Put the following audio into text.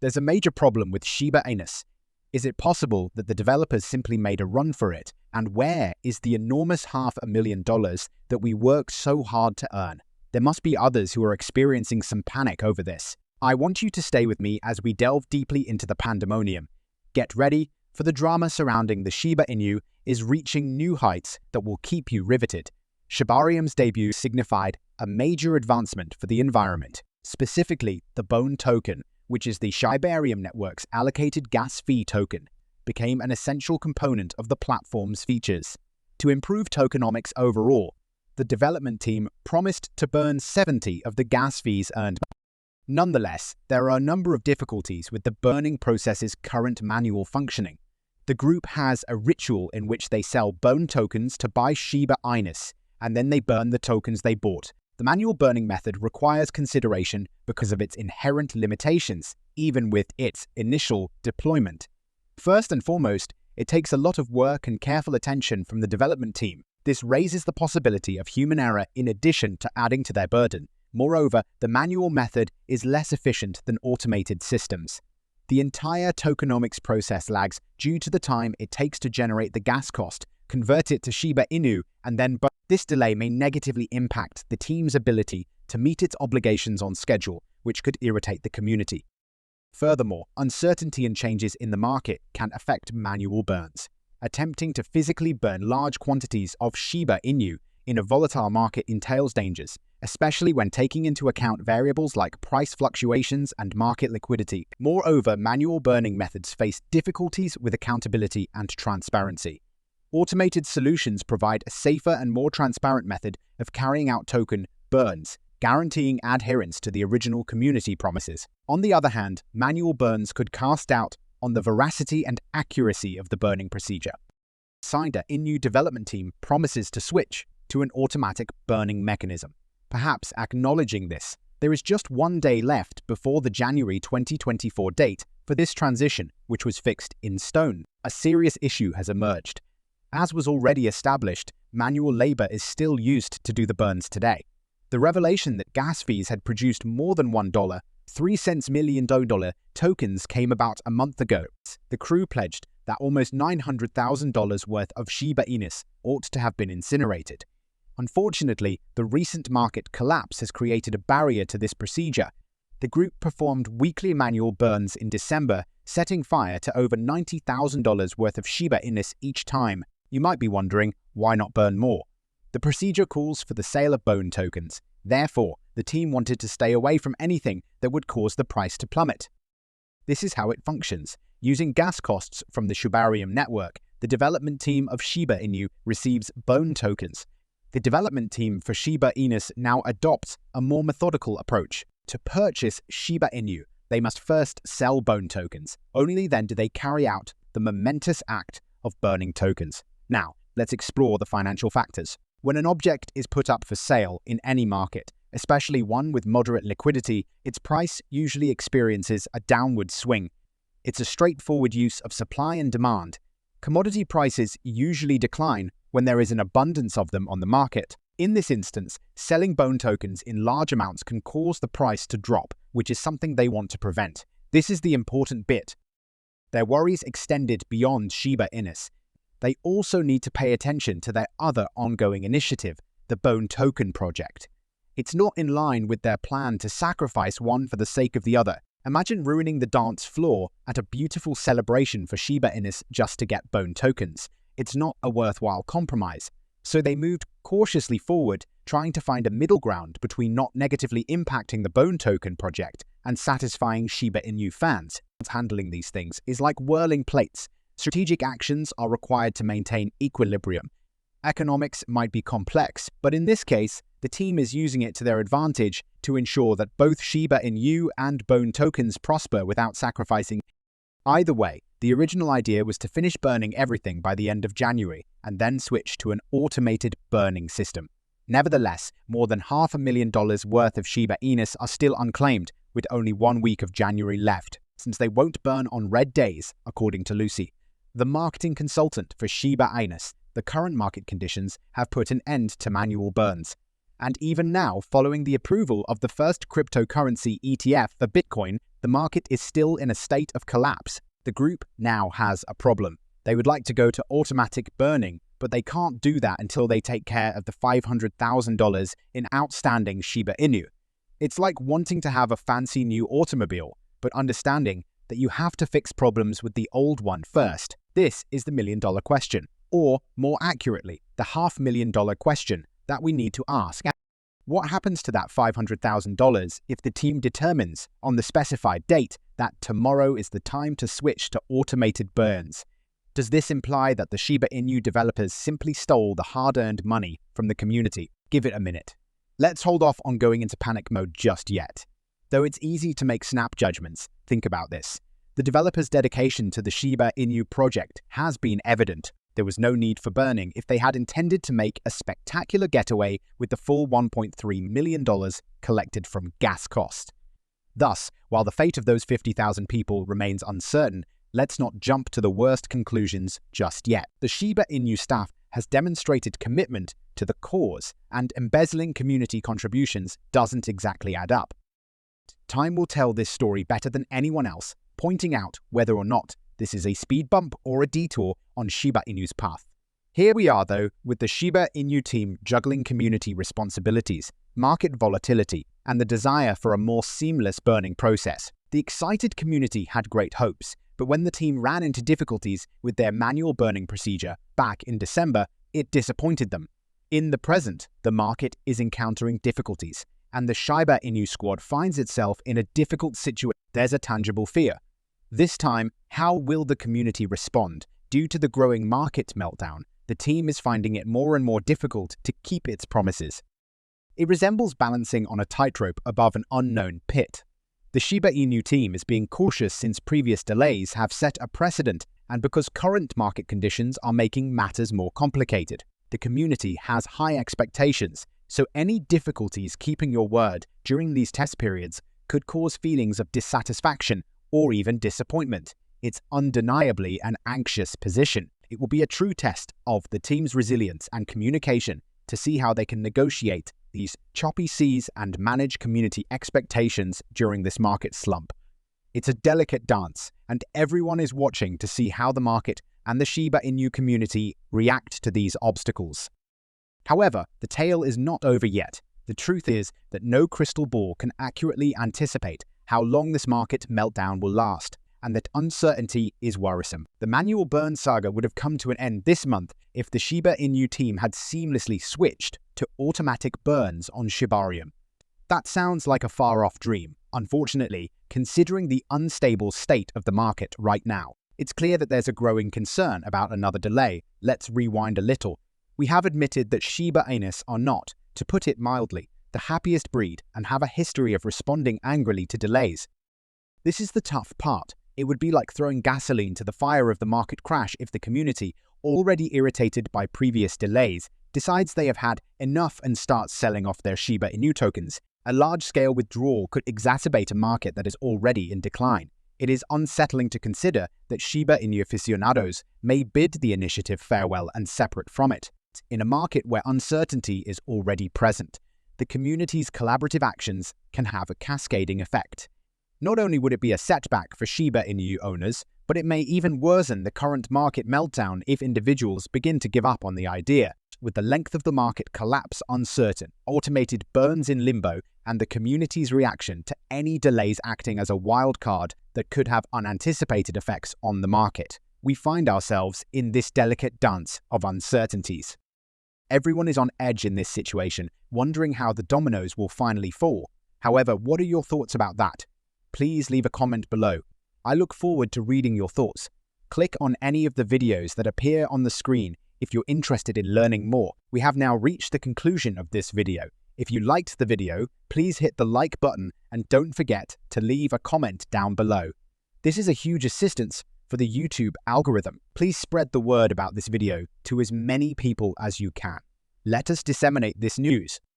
There's a major problem with Shiba Inu. Is it possible that the developers simply made a run for it? And where is the enormous $500,000 that we worked so hard to earn? There must be others who are experiencing some panic over this. I want you to stay with me as we delve deeply into the pandemonium. Get ready, for the drama surrounding the Shiba Inu is reaching new heights that will keep you riveted. Shibarium's debut signified a major advancement for the environment, specifically the BONE token, which is the Shibarium network's allocated gas fee token, became an essential component of the platform's features. To improve tokenomics overall, the development team promised to burn 70 of the gas fees earned. Nonetheless, there are a number of difficulties with the burning process's current manual functioning. The group has a ritual in which they sell BONE tokens to buy Shiba Inu, and then they burn the tokens they bought. The manual burning method requires consideration because of its inherent limitations, even with its initial deployment. First and foremost, it takes a lot of work and careful attention from the development team. This raises the possibility of human error in addition to adding to their burden. Moreover, the manual method is less efficient than automated systems. The entire tokenomics process lags due to the time it takes to generate the gas cost, convert it to Shiba Inu, and then burn. This delay may negatively impact the team's ability to meet its obligations on schedule, which could irritate the community. Furthermore, uncertainty and changes in the market can affect manual burns. Attempting to physically burn large quantities of Shiba Inu in a volatile market entails dangers, especially when taking into account variables like price fluctuations and market liquidity. Moreover, manual burning methods face difficulties with accountability and transparency. Automated solutions provide a safer and more transparent method of carrying out token burns, guaranteeing adherence to the original community promises. On the other hand, manual burns could cast doubt on the veracity and accuracy of the burning procedure. Shiba Inu development team promises to switch to an automatic burning mechanism. Perhaps acknowledging this, there is just 1 day left before the January 2024 date for this transition, which was fixed in stone. A serious issue has emerged. As was already established, manual labor is still used to do the burns today. The revelation that gas fees had produced more than $1.03 million tokens came about a month ago. The crew pledged that almost $900,000 worth of Shiba Inu ought to have been incinerated. Unfortunately, the recent market collapse has created a barrier to this procedure. The group performed weekly manual burns in December, setting fire to over $90,000 worth of Shiba Inu each time. You might be wondering, why not burn more? The procedure calls for the sale of BONE tokens. Therefore, the team wanted to stay away from anything that would cause the price to plummet. This is how it functions. Using gas costs from the Shibarium network, the development team of Shiba Inu receives BONE tokens. The development team for Shiba Inu now adopts a more methodical approach. To purchase Shiba Inu, they must first sell BONE tokens. Only then do they carry out the momentous act of burning tokens. Now, let's explore the financial factors. When an object is put up for sale in any market, especially one with moderate liquidity, its price usually experiences a downward swing. It's a straightforward use of supply and demand. Commodity prices usually decline when there is an abundance of them on the market. In this instance, selling BONE tokens in large amounts can cause the price to drop, which is something they want to prevent. This is the important bit. Their worries extended beyond Shiba Inu. They also need to pay attention to their other ongoing initiative, the BONE token project. It's not in line with their plan to sacrifice one for the sake of the other. Imagine ruining the dance floor at a beautiful celebration for Shiba Inu just to get BONE tokens. It's not a worthwhile compromise. So they moved cautiously forward, trying to find a middle ground between not negatively impacting the BONE token project and satisfying Shiba Inu fans. Handling these things is like whirling plates. Strategic actions are required to maintain equilibrium. Economics might be complex, but in this case, the team is using it to their advantage to ensure that both Shiba Inu and BONE tokens prosper without sacrificing. Either way, the original idea was to finish burning everything by the end of January and then switch to an automated burning system. Nevertheless, more than $500,000 worth of Shiba Inu are still unclaimed, with only 1 week of January left, since they won't burn on red days, according to Lucy, the marketing consultant for Shiba Inu. The current market conditions have put an end to manual burns. And even now, following the approval of the first cryptocurrency ETF for Bitcoin, the market is still in a state of collapse. The group now has a problem. They would like to go to automatic burning, but they can't do that until they take care of the $500,000 in outstanding Shiba Inu. It's like wanting to have a fancy new automobile, but understanding that you have to fix problems with the old one first. This is the million-dollar question, or more accurately, the $500,000 question that we need to ask. What happens to that $500,000 if the team determines on the specified date that tomorrow is the time to switch to automated burns? Does this imply that the Shiba Inu developers simply stole the hard-earned money from the community? Give it a minute. Let's hold off on going into panic mode just yet. Though it's easy to make snap judgments, think about this. The developers' dedication to the Shiba Inu project has been evident. There was no need for burning if they had intended to make a spectacular getaway with the full $1.3 million collected from gas cost. Thus, while the fate of those 50,000 people remains uncertain, let's not jump to the worst conclusions just yet. The Shiba Inu staff has demonstrated commitment to the cause, and embezzling community contributions doesn't exactly add up. Time will tell this story better than anyone else, pointing out whether or not this is a speed bump or a detour on Shiba Inu's path. Here we are, though, with the Shiba Inu team juggling community responsibilities, market volatility, and the desire for a more seamless burning process. The excited community had great hopes, but when the team ran into difficulties with their manual burning procedure back in December, it disappointed them. In the present, the market is encountering difficulties, and the Shiba Inu squad finds itself in a difficult situation. There's a tangible fear. This time, how will the community respond? Due to the growing market meltdown, the team is finding it more and more difficult to keep its promises. It resembles balancing on a tightrope above an unknown pit. The Shiba Inu team is being cautious since previous delays have set a precedent and because current market conditions are making matters more complicated. The community has high expectations, so any difficulties keeping your word during these test periods could cause feelings of dissatisfaction or even disappointment. It's undeniably an anxious position. It will be a true test of the team's resilience and communication to see how they can negotiate these choppy seas and manage community expectations during this market slump. It's a delicate dance, and everyone is watching to see how the market and the Shiba Inu community react to these obstacles. However, the tale is not over yet. The truth is that no crystal ball can accurately anticipate how long this market meltdown will last, and that uncertainty is worrisome. The manual burn saga would have come to an end this month if the Shiba Inu team had seamlessly switched to automatic burns on Shibarium. That sounds like a far-off dream, unfortunately, considering the unstable state of the market right now. It's clear that there's a growing concern about another delay. Let's rewind a little. We have admitted that Shiba Inus are not, to put it mildly, the happiest breed and have a history of responding angrily to delays. This is the tough part. It would be like throwing gasoline to the fire of the market crash if the community, already irritated by previous delays, decides they have had enough and starts selling off their Shiba Inu tokens. A large-scale withdrawal could exacerbate a market that is already in decline. It is unsettling to consider that Shiba Inu aficionados may bid the initiative farewell and separate from it. In a market where uncertainty is already present, the community's collaborative actions can have a cascading effect. Not only would it be a setback for Shiba Inu owners, but it may even worsen the current market meltdown if individuals begin to give up on the idea. With the length of the market collapse uncertain, automated burns in limbo, and the community's reaction to any delays acting as a wild card that could have unanticipated effects on the market, we find ourselves in this delicate dance of uncertainties. Everyone is on edge in this situation, wondering how the dominoes will finally fall. However, what are your thoughts about that? Please leave a comment below. I look forward to reading your thoughts. Click on any of the videos that appear on the screen if you're interested in learning more. We have now reached the conclusion of this video. If you liked the video, please hit the like button and don't forget to leave a comment down below. This is a huge assistance for the YouTube algorithm. Please spread the word about this video to as many people as you can. Let us disseminate this news.